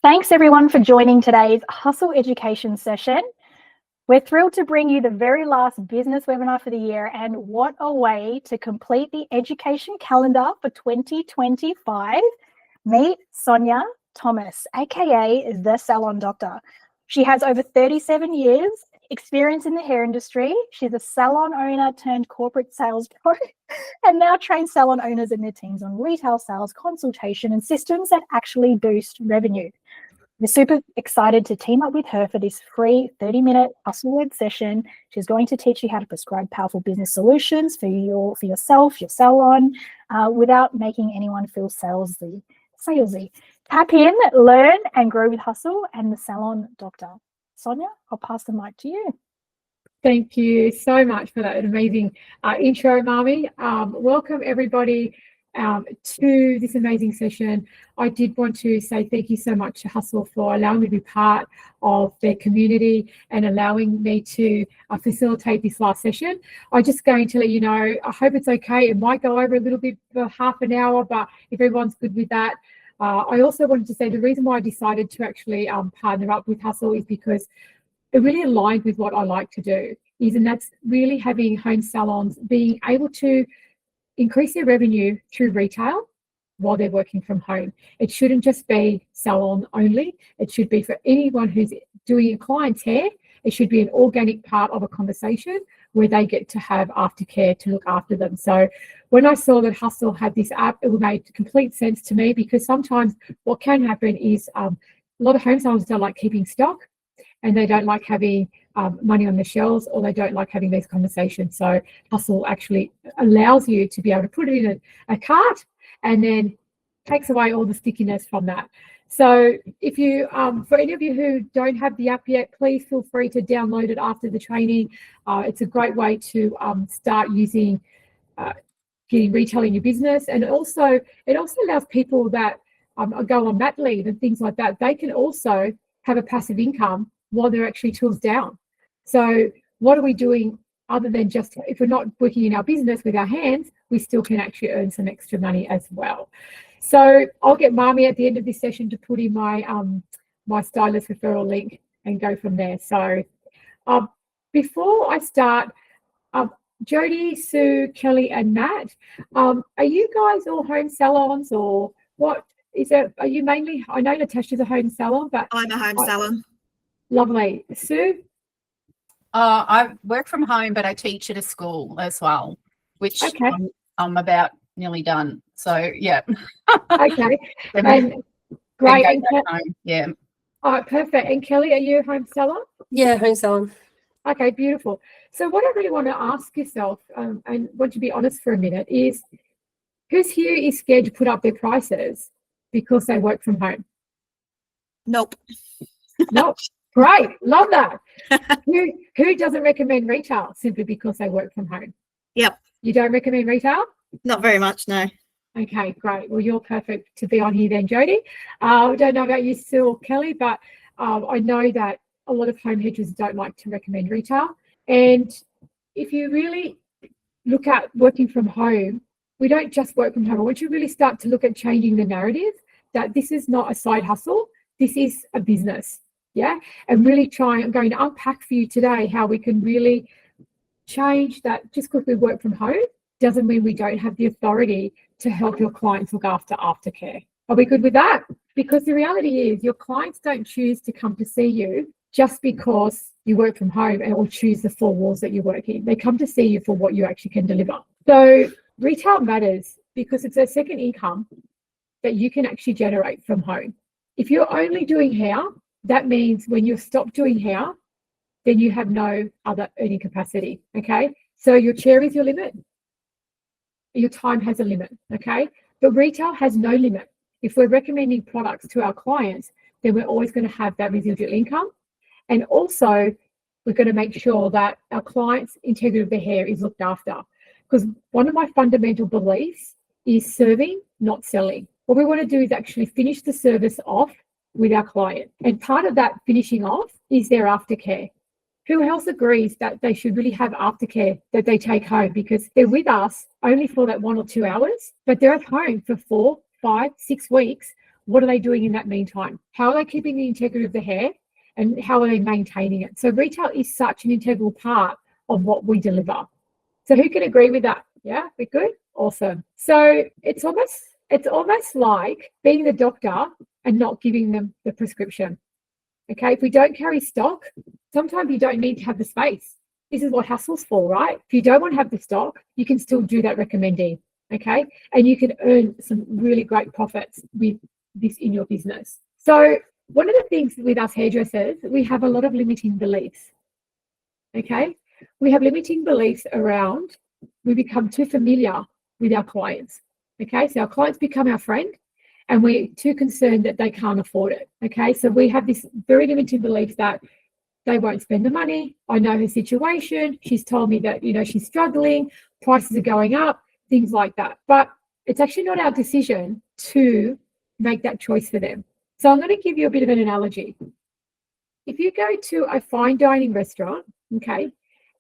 Thanks everyone for joining today's Hustle Education session. We're thrilled to bring you the very last business webinar for the year, and what a way to complete the education calendar for 2025. Meet Sonia Tomas, aka the Salon Doctor. She has over 37 years experience in the hair industry. She's a salon owner turned corporate sales pro and now trains salon owners and their teams on retail sales, consultation, and systems that actually boost revenue. We're super excited to team up with her for this free 30-minute hustle-led session. She's going to teach you how to prescribe powerful business solutions for yourself, your salon, without making anyone feel salesy. Tap in, learn, and grow with Hustle and the Salon Doctor. Sonia, I'll pass the mic to you. Thank you so much for that amazing intro, Marmy. Welcome everybody to this amazing session. I did want to say thank you so much to Hustle for allowing me to be part of their community and allowing me to facilitate this last session. I'm just going to let you know, I hope it's okay. It might go over a little bit for half an hour, but if everyone's good with that. I also wanted to say the reason why I decided to actually partner up with Hustle is because it really aligned with what I like to do, and that's really having home salons being able to increase their revenue through retail while they're working from home. It shouldn't just be salon only. It should be for anyone who's doing a client's hair. It should be an organic part of a conversation where they get to have aftercare to look after them. So when I saw that Hustle had this app, it made complete sense to me, because sometimes what can happen is a lot of home salons don't like keeping stock, and they don't like having money on the shelves, or they don't like having these conversations. So Hustle actually allows you to be able to put it in a cart and then takes away all the stickiness from that. So if you, for any of you who don't have the app yet, please feel free to download it after the training. It's a great way to start using getting retail in your business. And it also allows people that go on mat leave and things like that, they can also have a passive income while they're actually tools down. So what are we doing other than just, if we're not working in our business with our hands, we still can actually earn some extra money as well. So I'll get Marmy at the end of this session to put in my my stylist referral link and go from there. So before I start, Jody, Sue, Kelly, and Matt, are you guys all home salons, or what is it? Are you mainly? I know Natasha's a home salon, but I'm a home salon. Lovely. Sue? I work from home, but I teach at a school as well, which okay. I'm about nearly done. So yeah. Okay. And great. And home. Yeah. All right, perfect. And Kelly, are you a home salon? Yeah, home salon. Okay, beautiful. So what I really want to ask yourself, and want to be honest for a minute, is who's here is scared to put up their prices because they work from home? Nope. Nope. Great. Love that. Who doesn't recommend retail simply because they work from home? Yep. You don't recommend retail? Not very much, no. Okay, great. Well, you're perfect to be on here then, Jody. I don't know about you, Sue or Kelly, but I know that a lot of home hairdressers don't like to recommend retail. And if you really look at working from home, we don't just work from home. I want you to really start to look at changing the narrative that this is not a side hustle. This is a business. Yeah, and really I'm going to unpack for you today how we can really change that. Just because we work from home doesn't mean we don't have the authority to help your clients look after aftercare. Are we good with that? Because the reality is your clients don't choose to come to see you just because you work from home or choose the 4 walls that you work in. They come to see you for what you actually can deliver. So retail matters because it's a second income that you can actually generate from home. If you're only doing hair, that means when you stop doing hair, then you have no other earning capacity, okay? So your chair is your limit. Your time has a limit, okay? But retail has no limit. If we're recommending products to our clients, then we're always going to have that residual income. And also, we're going to make sure that our clients' integrity of their hair is looked after. Because one of my fundamental beliefs is serving, not selling. What we want to do is actually finish the service off with our client. And part of that finishing off is their aftercare. Who else agrees that they should really have aftercare that they take home, because they're with us only for that 1 or 2 hours, but they're at home for 4, 5, 6 weeks what are they doing in that meantime? How are they keeping the integrity of the hair, and how are they maintaining it? So retail is such an integral part of what we deliver. So who can agree with that? Yeah, we're good? Awesome. So it's almost like being the doctor and not giving them the prescription. Okay, if we don't carry stock, sometimes you don't need to have the space. This is what HUSL's for, right? If you don't want to have the stock, you can still do that recommending, okay? And you can earn some really great profits with this in your business. So one of the things with us hairdressers, we have a lot of limiting beliefs, okay? We have limiting beliefs around, we become too familiar with our clients, okay? So our clients become our friend, and we're too concerned that they can't afford it, okay? So we have this very limited belief that they won't spend the money. I know her situation. She's told me that, she's struggling, prices are going up, things like that. But it's actually not our decision to make that choice for them. So I'm going to give you a bit of an analogy. If you go to a fine dining restaurant, okay,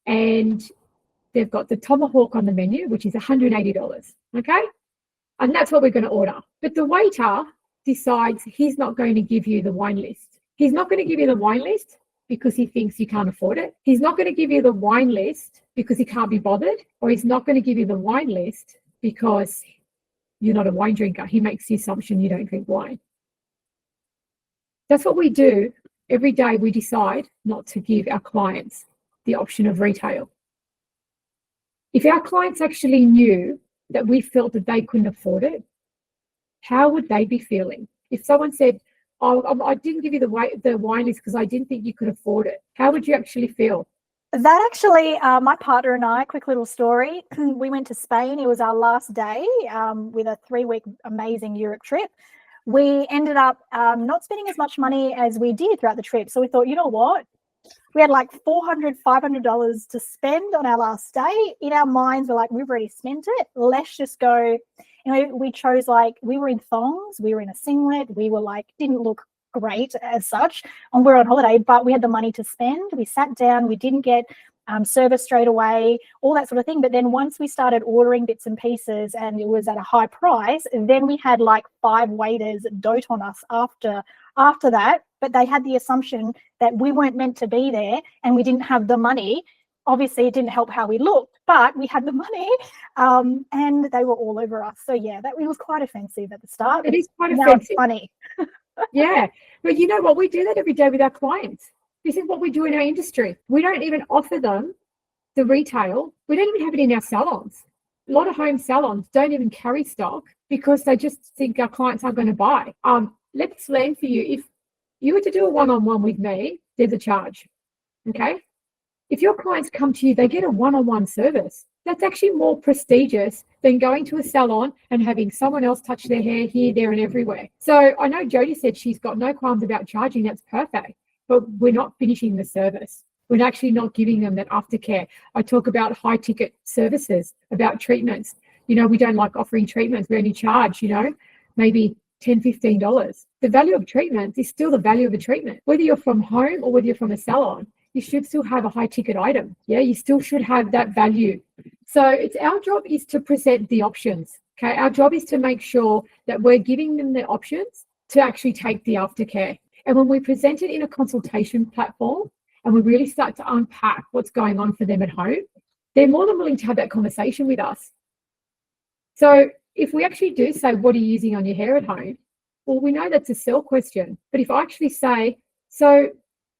and they've got the tomahawk on the menu, which is $180, okay? And that's what we're going to order. But the waiter decides he's not going to give you the wine list. He's not going to give you the wine list because he thinks you can't afford it. He's not going to give you the wine list because he can't be bothered, or he's not going to give you the wine list because you're not a wine drinker. He makes the assumption you don't drink wine. That's what we do every day. We decide not to give our clients the option of retail. If our clients actually knew that we felt that they couldn't afford it, how would they be feeling? If someone said, oh, I didn't give you the wine list because I didn't think you could afford it, how would you actually feel? That actually, my partner and I, quick little story, we went to Spain. It was our last day with a 3-week amazing Europe trip. We ended up not spending as much money as we did throughout the trip. So we thought, you know what? We had like $400, $500 to spend on our last day. In our minds, we're like, we've already spent it. Let's just go. We chose, like, we were in thongs, we were in a singlet, we were like, didn't look great as such, and we're on holiday, but we had the money to spend. We sat down, we didn't get service straight away, all that sort of thing. But then once we started ordering bits and pieces and it was at a high price, then we had like 5 waiters dote on us after that. But they had the assumption that we weren't meant to be there and we didn't have the money. Obviously, it didn't help how we looked, but we had the money, and they were all over us. So yeah, it was quite offensive at the start. It is quite now offensive. It's funny. Yeah, but you know what? We do that every day with our clients. This is what we do in our industry. We don't even offer them the retail. We don't even have it in our salons. A lot of home salons don't even carry stock because they just think our clients aren't going to buy. Let's land for you. If you were to do a one-on-one with me, there's a charge, okay? If your clients come to you, they get a one-on-one service. That's actually more prestigious than going to a salon and having someone else touch their hair here, there, and everywhere. So I know Jodie said she's got no qualms about charging. That's perfect. But we're not finishing the service. We're actually not giving them that aftercare. I talk about high ticket services, about treatments. We don't like offering treatments. We only charge, maybe $10, $15. The value of treatments is still the value of a treatment. Whether you're from home or whether you're from a salon, you should still have a high ticket item. Yeah, you still should have that value. So it's our job is to present the options. Okay, our job is to make sure that we're giving them the options to actually take the aftercare. And when we present it in a consultation platform and we really start to unpack what's going on for them at home, they're more than willing to have that conversation with us. So if we actually do say, what are you using on your hair at home? Well, we know that's a sell question. But if I actually say, so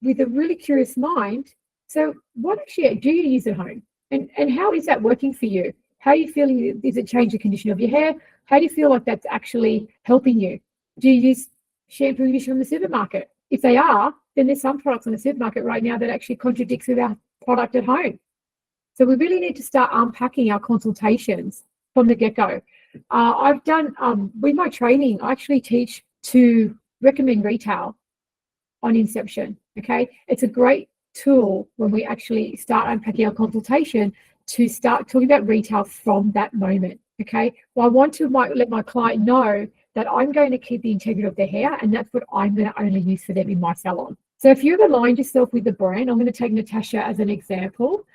with a really curious mind, so what actually do you use at home? And how is that working for you? How are you feeling? Does it change the condition of your hair? How do you feel like that's actually helping you? Do you use shampoo and conditioner from the supermarket? If they are, then there's some products on the supermarket right now that actually contradicts with our product at home. So we really need to start unpacking our consultations from the get-go. I've done, with my training, I actually teach to recommend retail on inception, okay? It's a great tool when we actually start unpacking our consultation to start talking about retail from that moment, okay? Well, I want to let my client know that I'm going to keep the integrity of their hair and that's what I'm going to only use for them in my salon. So if you've aligned yourself with the brand, I'm going to take Natasha as an example.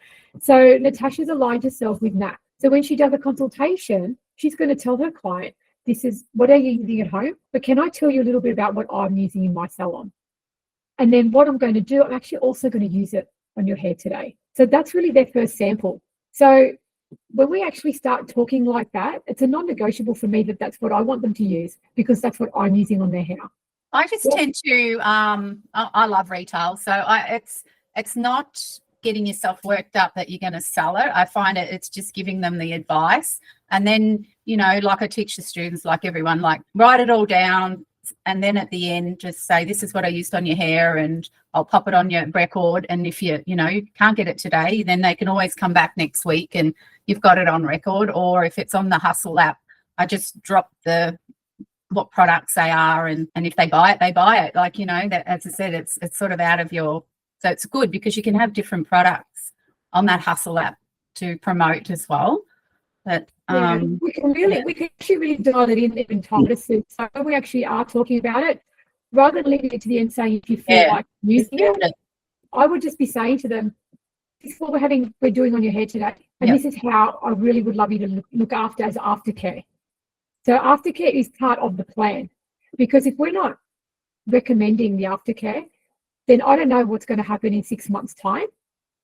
So Natasha's aligned herself with Nat. So when she does a consultation, she's going to tell her client, this is what are you using at home, but can I tell you a little bit about what I'm using in my salon? And then what I'm going to do, I'm actually also going to use it on your hair today. So that's really their first sample. So when we actually start talking like that, it's a non-negotiable for me that that's what I want them to use, because that's what I'm using on their hair. I just tend to I love retail, so it's not getting yourself worked up that you're going to sell it. I find it's just giving them the advice, and then, you know, like I teach the students, like everyone, like write it all down, and then at the end just say, this is what I used on your hair, and I'll pop it on your record. And if you can't get it today, then they can always come back next week and you've got it on record. Or if it's on the HUSL app, I just drop what products they are, and if they buy it, they buy it. Like, you know, that, as I said, it's sort of out of your, so it's good because you can have different products on that HUSL app to promote as well. But we can actually really dial it in even tighter. So when we actually are talking about it, rather than leaving it to the end saying if you feel like using it, I would just be saying to them, this is what we're doing on your hair today, and this is how I really would love you to look after as aftercare. So aftercare is part of the plan, because if we're not recommending the aftercare, then I don't know what's going to happen in 6 months' time,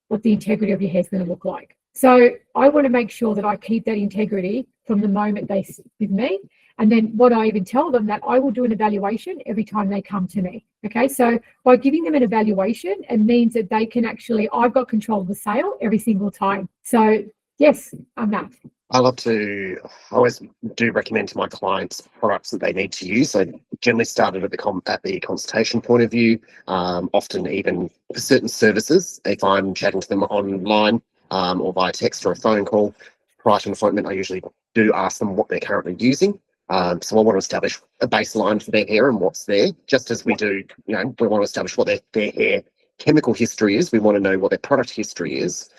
what the integrity of your hair is going to look like. So I want to make sure that I keep that integrity from the moment they sit with me. And then what I even tell them, that I will do an evaluation every time they come to me. Okay, so by giving them an evaluation, it means that they can actually, I've got control of the sale every single time. So yes, I'm that. I always do recommend to my clients products that they need to use. So generally started at the consultation point of view, often even for certain services, if I'm chatting to them online or via text or a phone call prior to an appointment, I usually do ask them what they're currently using. So I want to establish a baseline for their hair and what's there, just as we do, we want to establish what their hair chemical history is. We want to know what their product history is.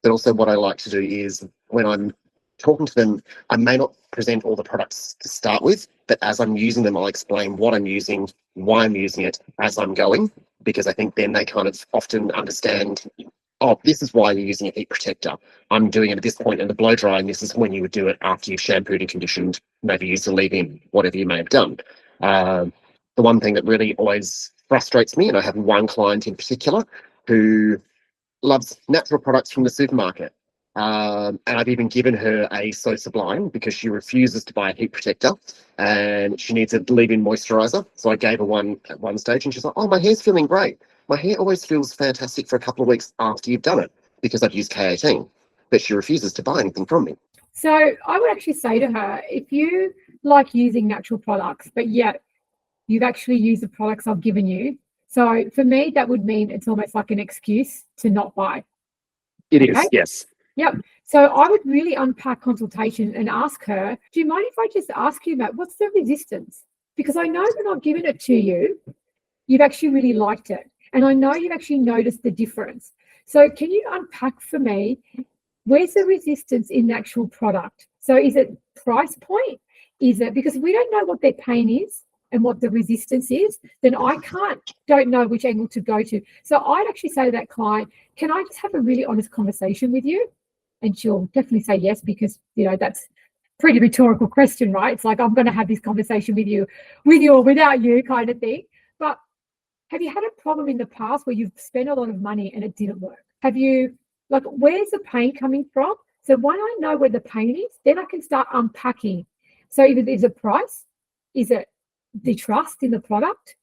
But also what I like to do is, when I'm talking to them, I may not present all the products to start with, but as I'm using them, I'll explain what I'm using, why I'm using it as I'm going, because I think then they kind of often understand, oh, this is why you're using a heat protector. I'm doing it at this point in the blow dry, and this is when you would do it after you've shampooed and conditioned, maybe used a leave-in, whatever you may have done. The one thing that really always frustrates me, and I have one client in particular who loves natural products from the supermarket. And I've even given her a So Sublime because she refuses to buy a heat protector and she needs a leave-in moisturizer. So I gave her one at one stage and she's like, oh, my hair's feeling great. My hair always feels fantastic for a couple of weeks after you've done it, because I've used K18. But she refuses to buy anything from me. So I would actually say to her, if you like using natural products, but yet you've actually used the products I've given you, so for me, that would mean it's almost like an excuse to not buy. It is, yes. Yep. So I would really unpack consultation and ask her, do you mind if I just ask you, Matt, what's the resistance? Because I know when I've given it to you, you've actually really liked it. And I know you've actually noticed the difference. So can you unpack for me, where's the resistance in the actual product? So is it price point? Is it, because we don't know what their pain is and what the resistance is, then I don't know which angle to go to. So I'd actually say to that client, can I just have a really honest conversation with you? And she'll definitely say yes, because, that's a pretty rhetorical question, right? It's like, I'm going to have this conversation with you or without you kind of thing. But have you had a problem in the past where you've spent a lot of money and it didn't work? Have you, where's the pain coming from? So when I know where the pain is, then I can start unpacking. So is it price? Is it the trust in the product?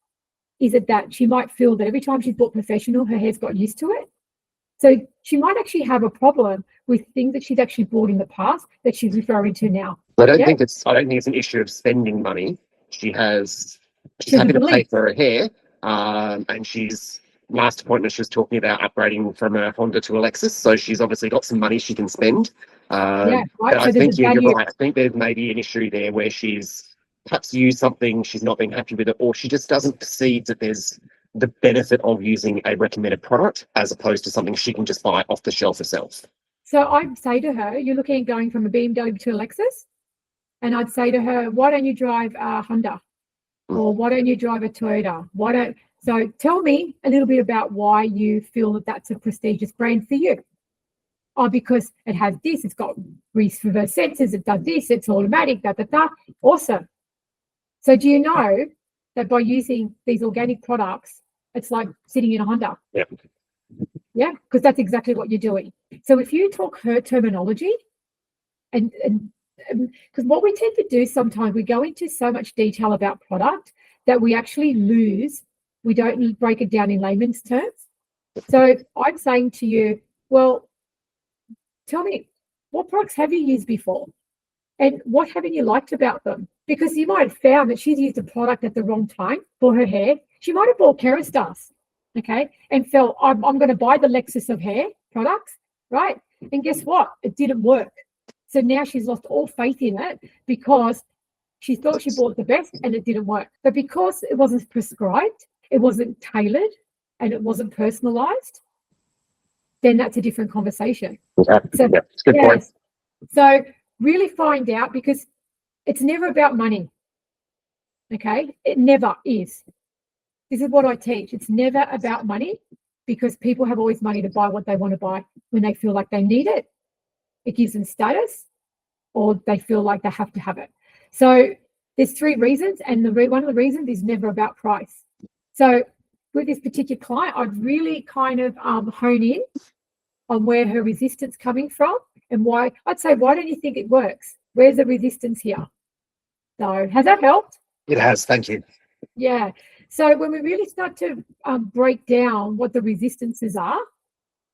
Is it that she might feel that every time she's bought professional, her hair's got used to it? So she might actually have a problem with things that she's actually bought in the past that she's referring to now. I don't think it's an issue of spending money. She's happy to pay for her hair, and she's last appointment she was talking about upgrading from a Honda to a Lexus, so she's obviously got some money she can spend. Right. But So I think you're right. I think there may be an issue there where she's perhaps used something, she's not been happy with it, or she just doesn't perceive that there's the benefit of using a recommended product as opposed to something she can just buy off the shelf herself. So I'd say to her, you're looking at going from a BMW to a Lexus, and I'd say to her, why don't you drive a Honda, or why don't you drive a Toyota? So tell me a little bit about why you feel that that's a prestigious brand for you. Oh, because it has this, it's got reverse sensors, it does this, it's automatic, Awesome. So do you know that by using these organic products, it's like sitting in a Honda? Yeah. Yeah, because that's exactly what you're doing. So if you talk her terminology, and because what we tend to do sometimes, we go into so much detail about product that we actually lose. We don't break it down in layman's terms. So I'm saying to you, well, tell me, what products have you used before? And what haven't you liked about them? Because you might have found that she's used a product at the wrong time for her hair. She might have bought Kerastase, okay, and felt, I'm going to buy the Lexus of hair products, right? And guess what? It didn't work. So now she's lost all faith in it because she thought she bought the best and it didn't work. But because it wasn't prescribed, it wasn't tailored, and it wasn't personalized, then that's a different conversation. Okay. So, yeah, it's a good point. So really find out, because it's never about money. Okay, it never is. This is what I teach. It's never about money, because people have always money to buy what they want to buy when they feel like they need it. It gives them status, or they feel like they have to have it. So there's 3 reasons, and one of the reasons is never about price. So with this particular client, I'd really kind of hone in on where her resistance coming from and why. I'd say, why don't you think it works? Where's the resistance here? So has that helped? It has. Thank you. Yeah. So when we really start to break down what the resistances are,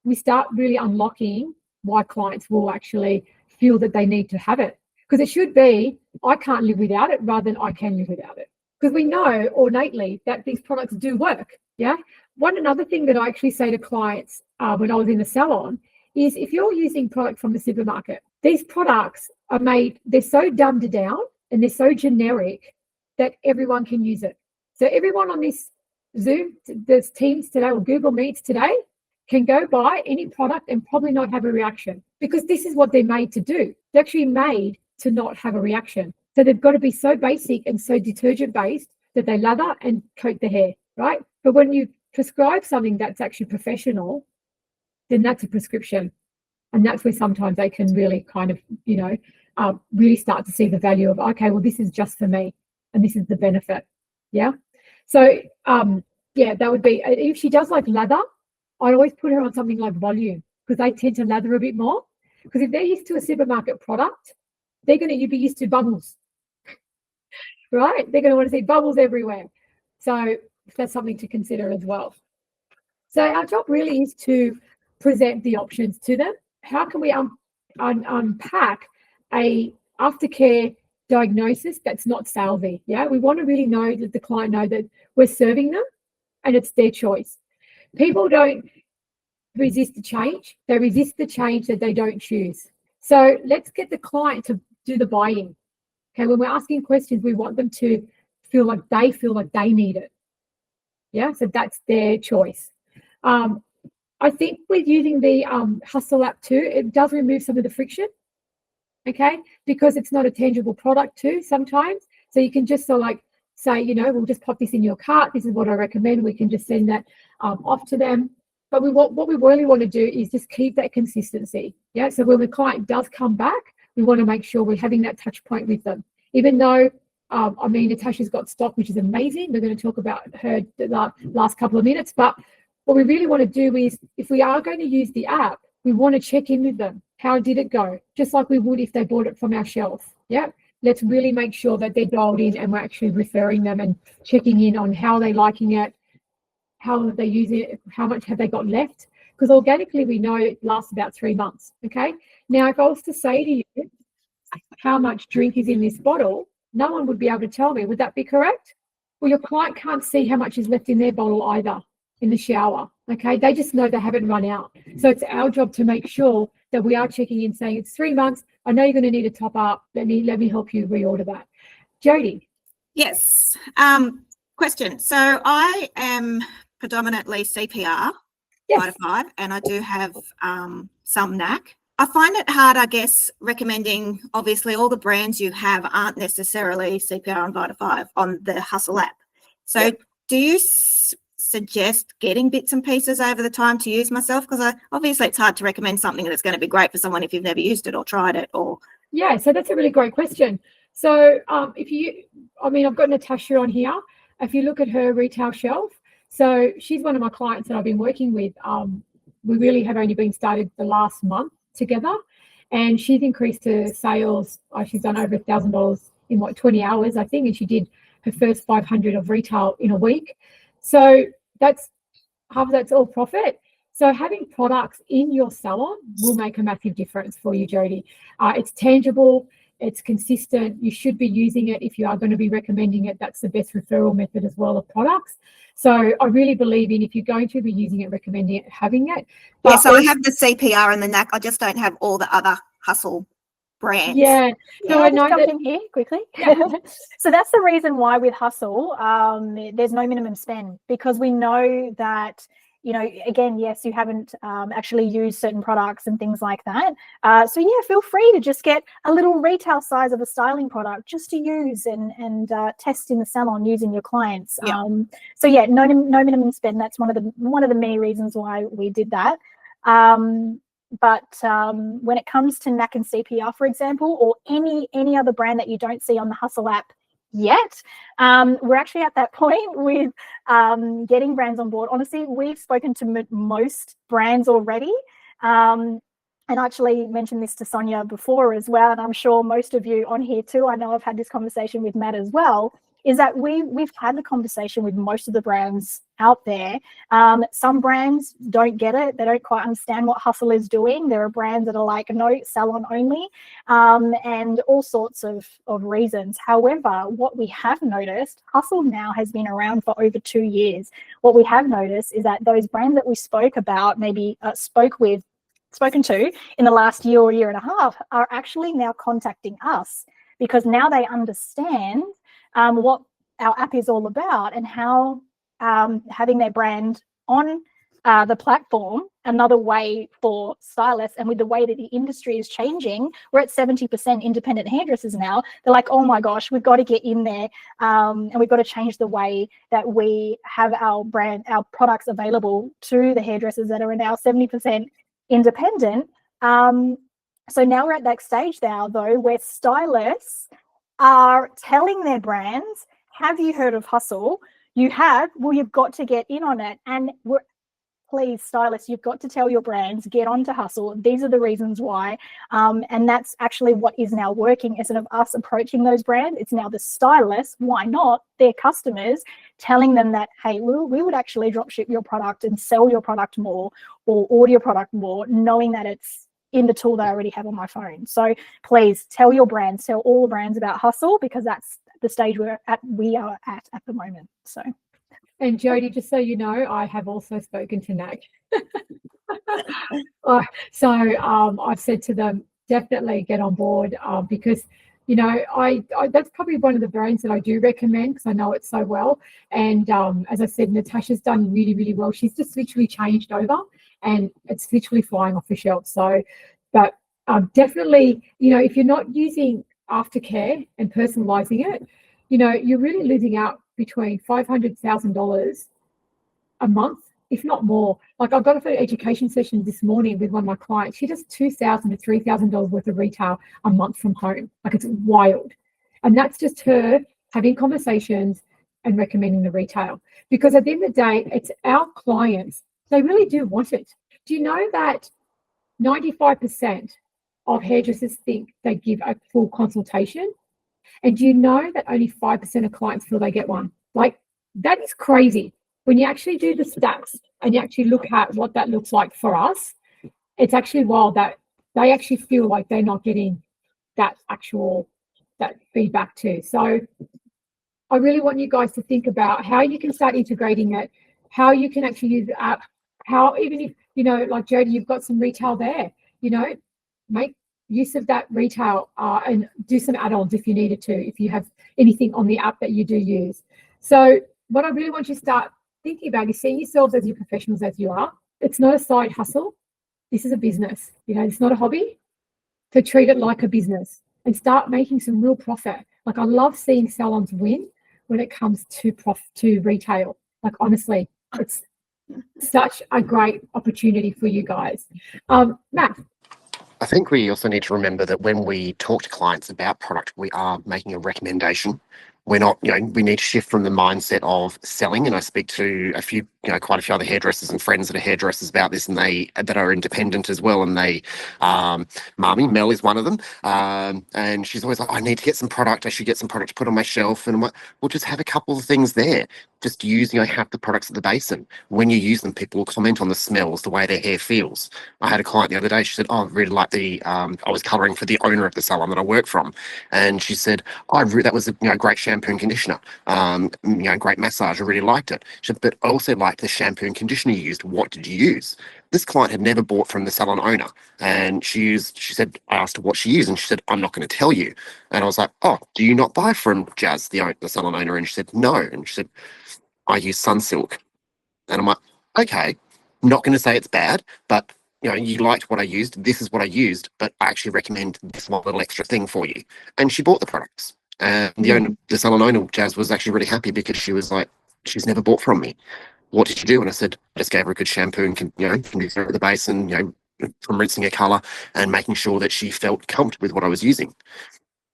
we start really unlocking why clients will actually feel that they need to have it. Because it should be, I can't live without it, rather than I can live without it. Because we know innately that these products do work. Yeah. Another thing that I actually say to clients when I was in the salon is, if you're using product from the supermarket, these products are made, they're so dumbed down and they're so generic that everyone can use it. So everyone on this Zoom, there's Teams today or Google Meets today, can go buy any product and probably not have a reaction, because this is what they're made to do. They're actually made to not have a reaction. So they've got to be so basic and so detergent based that they lather and coat the hair, right? But when you prescribe something that's actually professional, then that's a prescription. And that's where sometimes they can really kind of, really start to see the value of, okay, well, this is just for me and this is the benefit. Yeah. So, that would be, if she does like lather, I always put her on something like Volume, because they tend to lather a bit more. Because if they're used to a supermarket product, they're going to be used to bubbles, right? They're going to want to see bubbles everywhere. So that's something to consider as well. So our job really is to present the options to them. How can we unpack a aftercare diagnosis that's not salesy? Yeah, we want to really know that the client know that we're serving them and it's their choice. People don't resist the change. They resist the change that they don't choose. So let's get the client to do the buying. Okay, when we're asking questions, we want them to feel like they need it. Yeah, so that's their choice. I think with using the HUSL app too, it does remove some of the friction, okay, because it's not a tangible product too sometimes. So you can just sort of like say, we'll just pop this in your cart. This is what I recommend. We can just send that off to them. But what we really want to do is just keep that consistency. Yeah, so when the client does come back, we want to make sure we're having that touch point with them. Even though, Natasha's got stock, which is amazing. We're going to talk about her the last couple of minutes. But what we really want to do is, if we are going to use the app, we want to check in with them. How did it go? Just like we would if they bought it from our shelf. Yeah. Let's really make sure that they're dialed in and we're actually referring them and checking in on how they're liking it, how they use it, how much have they got left. Because organically, we know it lasts about 3 months. Okay. Now, if I was to say to you how much drink is in this bottle, no one would be able to tell me. Would that be correct? Well, your client can't see how much is left in their bottle either in the shower. Okay. They just know they haven't run out. So it's our job to make sure that we are checking in, saying it's 3 months. I know you're going to need a top up. Let me help you reorder that. Jody. Yes. Question. So I am predominantly CPR, Yes. 5 to 5, and I do have some knack. I find it hard, I guess, recommending, obviously, all the brands you have aren't necessarily CPR and Vita 5 on the HUSL app. So do you suggest getting bits and pieces over the time to use myself? Because obviously it's hard to recommend something that's going to be great for someone if you've never used it or tried it. Or Yeah, so that's a really great question. So I've got Natasha on here. If you look at her retail shelf, so she's one of my clients that I've been working with. We really have only been started the last month together, and she's increased her sales. She's done over $1,000 in 20 hours, I think, and she did her first 500 of retail in a week. So that's half of that's all profit. So having products in your salon will make a massive difference for you, Jody. It's tangible, it's consistent. You should be using it. If you are going to be recommending it, that's the best referral method as well of products. So I really believe in, if you're going to be using it, recommending it, having it. Yeah, so I have the CPR and the NAC. I just don't have all the other hustle brands. Yeah. So I know jump that. in here quickly. Yeah. So that's the reason why with Hustle, there's no minimum spend, because we know that, again, yes, you haven't actually used certain products and things like that. So yeah, feel free to just get a little retail size of a styling product just to use and test in the salon using your clients. Yeah. So yeah, no minimum spend. That's one of the many reasons why we did that. But when it comes to NAC and CPR, for example, or any other brand that you don't see on the Hustle app yet, we're actually at that point with getting brands on board. Honestly, we've spoken to most brands already, and I actually mentioned this to Sonia before as well, and I'm sure most of you on here too, I know I've had this conversation with Matt as well, is that we've had the conversation with most of the brands out there. Some brands don't get it. They don't quite understand what Hustle is doing. There are brands that are like, no, salon only, and all sorts of reasons. However, what we have noticed, Hustle now has been around for over 2 years. What we have noticed is that those brands that we spoke about, maybe spoken to in the last year or year and a half, are actually now contacting us, because now they understand what our app is all about, and how having their brand on the platform, another way for stylists. And with the way that the industry is changing, we're at 70% independent hairdressers now. They're like, oh my gosh, we've got to get in there, and we've got to change the way that we have our products available to the hairdressers that are now 70% independent. So now we're at that stage now, though, where stylists are telling their brands, have you heard of Hustle? You have? Well, you've got to get in on it. And please, stylists, you've got to tell your brands, get on to Hustle. These are the reasons why. And that's actually what is now working. Instead of us approaching those brands, it's now the stylists, why not, their customers, telling them that, hey, we would actually drop ship your product and sell your product more, or order your product more, knowing that it's in the tool that I already have on my phone. So please tell your brands, tell all the brands about Hustle, because that's the stage we are at the moment. So. And Jody, just so you know, I have also spoken to NAC. So I've said to them, definitely get on board, because, I that's probably one of the brands that I do recommend, because I know it so well. And as I said, Natasha's done really, really well. She's just literally changed over, and it's literally flying off the shelf. So, but definitely, if you're not using aftercare and personalizing it, you're really losing out between $500,000 a month, if not more. Like, I've got a education session this morning with one of my clients. She does $2,000 to $3,000 worth of retail a month from home. Like, it's wild. And that's just her having conversations and recommending the retail. Because at the end of the day, it's our clients. They really do want it. Do you know that 95% of hairdressers think they give a full consultation? And do you know that only 5% of clients feel they get one? Like, that is crazy. When you actually do the stats and you actually look at what that looks like for us, it's actually wild that they actually feel like they're not getting that feedback too. So I really want you guys to think about how you can start integrating it, how you can actually use the app, how, even if, like Jody, you've got some retail there, make use of that retail, and do some add-ons if you needed to, if you have anything on the app that you do use. So what I really want you to start thinking about is seeing yourselves as your professionals as you are. It's not a side hustle. This is a business. It's not a hobby. So treat it like a business and start making some real profit. Like, I love seeing salons win when it comes to retail. Like, honestly, It's such a great opportunity for you guys. Matt. I think we also need to remember that when we talk to clients about product, we are making a recommendation. We're not, we need to shift from the mindset of selling. And I speak to a few, quite a few other hairdressers and friends that are hairdressers about this, and that are independent as well. And Marmy, Mel is one of them. And she's always like, I need to get some product. I should get some product to put on my shelf. And I'm like, well, just have a couple of things there. Just have the products at the basin. When you use them, people will comment on the smells, the way their hair feels. I had a client the other day. She said, "Oh, I really like I was colouring for the owner of the salon that I work from," and she said, that was a great shampoo and conditioner, great massage. I really liked it. She said, but I also liked the shampoo and conditioner you used. What did you use? This client had never bought from the salon owner, and she said, I asked her what she used, and she said, I'm not going to tell you. And I was like, oh, do you not buy from Jazz, the salon owner? And she said, no. And she said, I use Sunsilk. And I'm like, okay, not going to say it's bad, but you liked what I used. This is what I used, but I actually recommend this one little extra thing for you. And she bought the products. And the salon owner, Jazz, was actually really happy because she was like, she's never bought from me. What did you do? And I said, I just gave her a good shampoo and conditioner at the base, and from rinsing her colour and making sure that she felt comfortable with what I was using.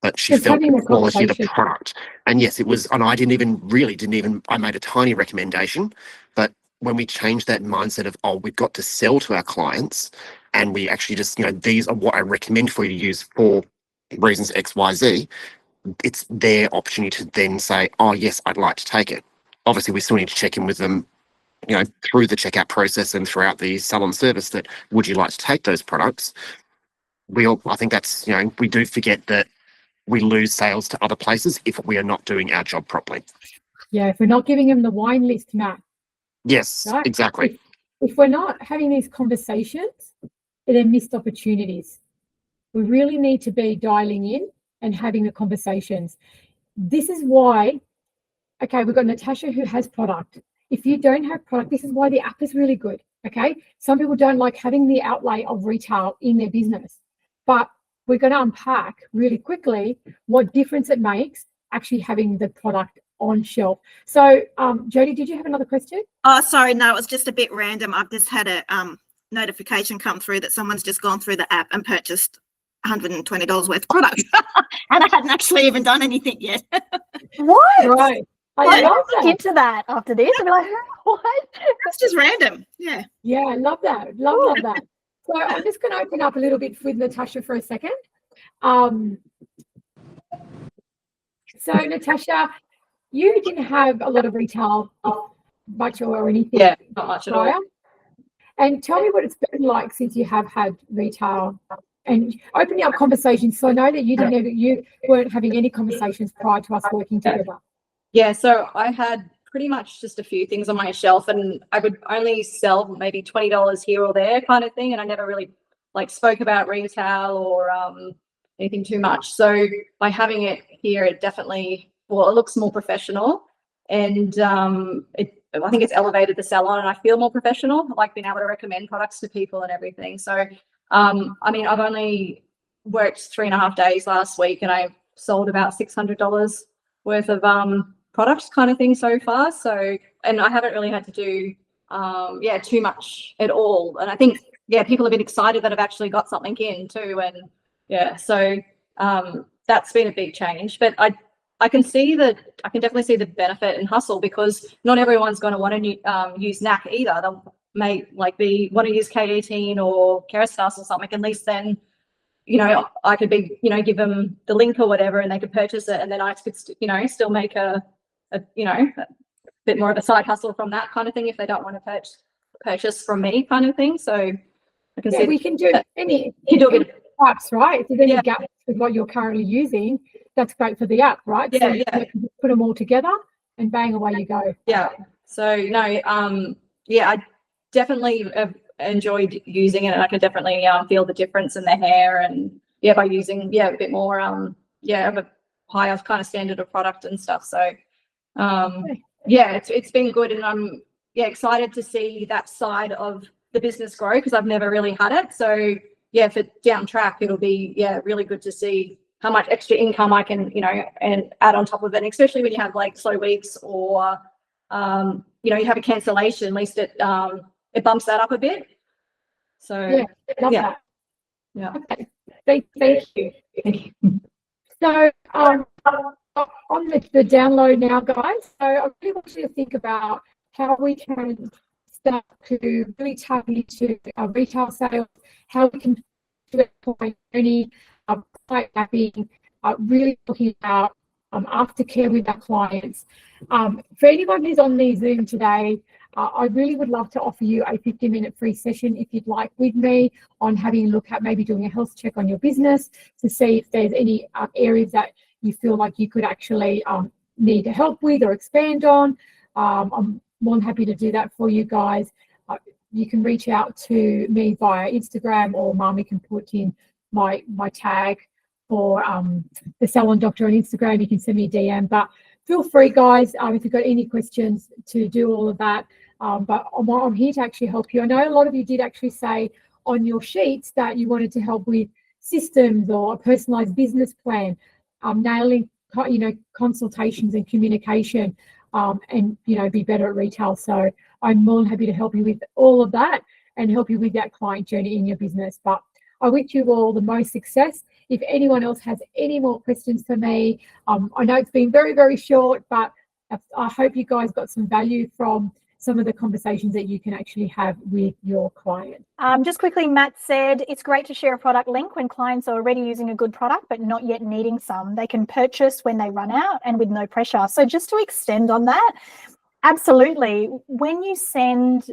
But she felt the quality of the product. And yes, it was, and I didn't even, I made a tiny recommendation, but when we changed that mindset of, oh, we've got to sell to our clients, and we actually just, these are what I recommend for you to use for reasons X, Y, Z, it's their opportunity to then say, oh, yes, I'd like to take it. Obviously, we still need to check in with them, through the checkout process and throughout the salon service that, would you like to take those products? I think that's, we do forget that we lose sales to other places if we are not doing our job properly. Yeah, if we're not giving them the wine list, Matt. Yes, right? Exactly. If we're not having these conversations, they're missed opportunities. We really need to be dialing in and having the conversations. This is why, okay, we've got Natasha who has product. If you don't have product, this is why the app is really good, okay? Some people don't like having the outlay of retail in their business, but we're going to unpack really quickly what difference it makes actually having the product on shelf. So, Jody, did you have another question? Oh, sorry, no, it was just a bit random. I've just had a notification come through that someone's just gone through the app and purchased $120 worth of products, and I hadn't actually even done anything yet. What? Right. I love look into that after this and be like, what? That's just random. Yeah. Yeah, I love that. Love that. So I'm just going to open up a little bit with Natasha for a second. So Natasha, you didn't have a lot of retail much or anything. Yeah, not much at all. And tell me what it's been like since you have had retail, and opening up conversations. So I know that you weren't having any conversations prior to us working together. Yeah, so I had pretty much just a few things on my shelf, and I would only sell maybe $20 here or there kind of thing, and I never really spoke about retail or anything too much. So by having it here, it definitely, it looks more professional, and I think it's elevated the salon, and I feel more professional, like being able to recommend products to people and everything. So I mean, I've only worked 3.5 days last week, and I sold about $600 worth of products kind of thing so far. So, and I haven't really had to do too much at all. And I think people have been excited that I've actually got something in too. And so that's been a big change. But I can definitely see the benefit in HUSL, because not everyone's going to want to use NAC either. They may want to use K18 or Kerastase or something. At least then, I could give them the link or whatever, and they could purchase it, and then I could, still make a bit more of a side hustle from that kind of thing if they don't want to purchase from me kind of thing. So I can see we can do any apps, right? If there's any gaps with what you're currently using, that's great for the app, right? Yeah, so you can put them all together and bang, away you go. Yeah. So no, I definitely have enjoyed using it, and I can definitely feel the difference in the hair, and by using a bit more of a higher kind of standard of product and stuff. So it's been good, and I'm excited to see that side of the business grow, because I've never really had it. So for down track, it'll be really good to see how much extra income I can and add on top of it, especially when you have slow weeks or you know, you have a cancellation, at least it bumps that up a bit. So Yeah, love yeah. that. Yeah. Okay, thank you. Thank you. So on the download now, guys. So I really want you to think about how we can start to really tap into our retail sales, how we can do that point journey, client mapping, really looking about aftercare with our clients. For anyone who's on the Zoom today, I really would love to offer you a 15-minute free session if you'd like with me on having a look at maybe doing a health check on your business to see if there's any areas that you feel like you could actually need help with or expand on. I'm more than happy to do that for you guys. You can reach out to me via Instagram, or Marmy can put in my tag for the Salon Doctor on Instagram. You can send me a DM, but feel free, guys, if you've got any questions, to do all of that. But I'm here to actually help you. I know a lot of you did actually say on your sheets that you wanted to help with systems or a personalized business plan, nailing, consultations and communication, and, be better at retail. So I'm more than happy to help you with all of that and help you with that client journey in your business. But I wish you all the most success. If anyone else has any more questions for me, I know it's been very, very short, but I hope you guys got some value from some of the conversations that you can actually have with your client. Just quickly, Matt said, it's great to share a product link when clients are already using a good product but not yet needing some. They can purchase when they run out and with no pressure. So just to extend on that, absolutely. When you send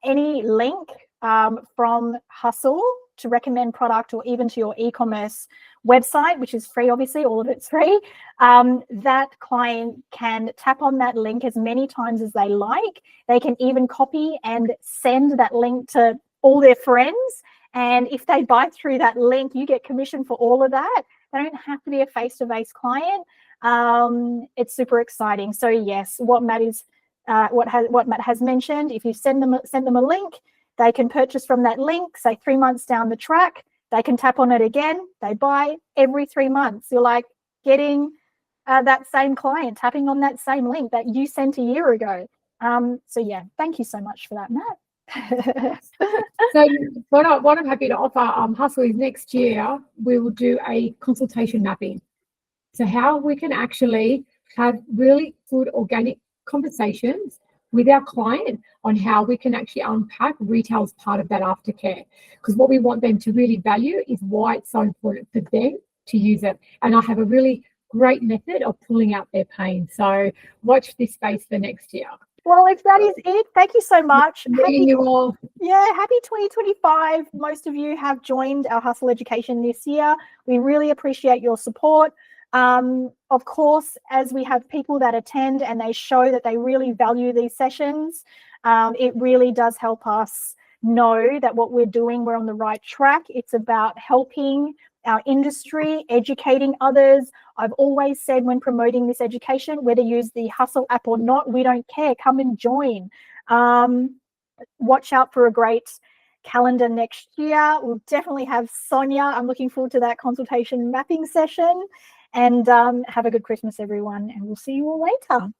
any link from HUSL to recommend product, or even to your e-commerce website, which is free, obviously, all of it's free, that client can tap on that link as many times as they like. They can even copy and send that link to all their friends. And if they buy through that link, you get commission for all of that. They don't have to be a face-to-face client. It's super exciting. So yes, what Matt has mentioned, if you send them a link, they can purchase from that link, say 3 months down the track, they can tap on it again, they buy every 3 months. You're like getting that same client tapping on that same link that you sent a year ago. So yeah, thank you so much for that, Matt. So what I'm happy to offer HUSL is next year we will do a consultation mapping. So how we can actually have really good organic conversations with our client on how we can actually unpack retail as part of that aftercare. Because what we want them to really value is why it's so important for them to use it. And I have a really great method of pulling out their pain. So watch this space for next year. Well, if that is it, thank you so much. Meeting you all. Yeah, happy 2025. Most of you have joined our HUSL education this year. We really appreciate your support. Of course, as we have people that attend and they show that they really value these sessions, it really does help us know that what we're doing, we're on the right track. It's about helping our industry, educating others. I've always said when promoting this education, whether you use the HUSL app or not, we don't care. Come and join. Watch out for a great calendar next year. We'll definitely have Sonia. I'm looking forward to that consultation mapping session. And have a good Christmas, everyone. And we'll see you all later.